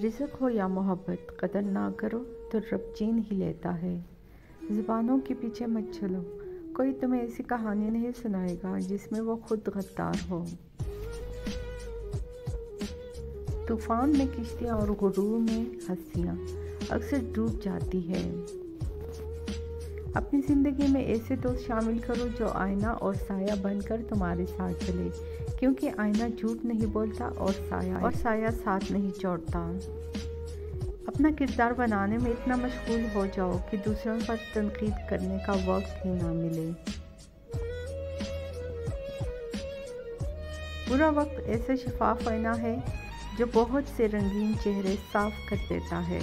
رزق ہو یا محبت، قدر نہ کرو تو رب چھین ہی لیتا ہے۔ زبانوں کے پیچھے مت چلو، کوئی تمہیں ایسی کہانی نہیں سنائے گا جس میں وہ خود غدار ہو۔ طوفان میں کشتیاں اور غرور میں ہستیاں اکثر ڈوب جاتی ہے۔ اپنی زندگی میں ایسے دوست شامل کرو جو آئینہ اور سایہ بن کر تمہارے ساتھ چلے، کیونکہ آئینہ جھوٹ نہیں بولتا اور سایہ ساتھ نہیں چھوڑتا۔ اپنا کردار بنانے میں اتنا مشغول ہو جاؤ کہ دوسروں پر تنقید کرنے کا وقت ہی نہ ملے۔ برا وقت ایسا شفاف آئینہ ہے جو بہت سے رنگین چہرے صاف کر دیتا ہے۔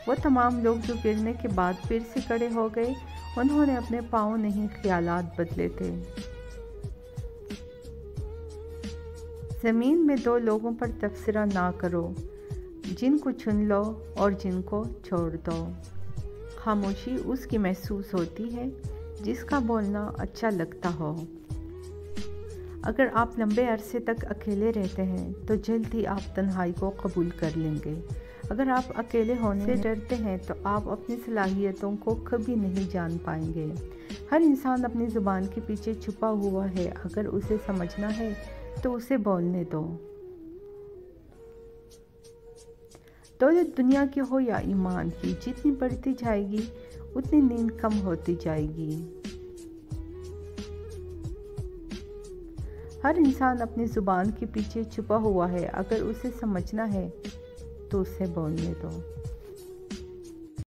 وہ تمام لوگ جو گرنے کے بعد پھر سے کھڑے ہو گئے، انہوں نے اپنے پاؤں نہیں خیالات بدلے تھے۔ زمین میں دو لوگوں پر تبصرہ نہ کرو، جن کو چن لو اور جن کو چھوڑ دو۔ خاموشی اس کی محسوس ہوتی ہے جس کا بولنا اچھا لگتا ہو۔ اگر آپ لمبے عرصے تک اکیلے رہتے ہیں تو جلد ہی آپ تنہائی کو قبول کر لیں گے۔ اگر آپ اکیلے ہونے سے ڈرتے ہیں تو آپ اپنی صلاحیتوں کو کبھی نہیں جان پائیں گے۔ ہر انسان اپنی زبان کے پیچھے چھپا ہوا ہے، اگر اسے سمجھنا ہے تو اسے بولنے دو۔ دولت دنیا کی ہو یا ایمان کی، جتنی بڑھتی جائے گی اتنی نیند کم ہوتی جائے گی۔ ہر انسان اپنی زبان کے پیچھے چھپا ہوا ہے، اگر اسے سمجھنا ہے تو اسے بولنے دو۔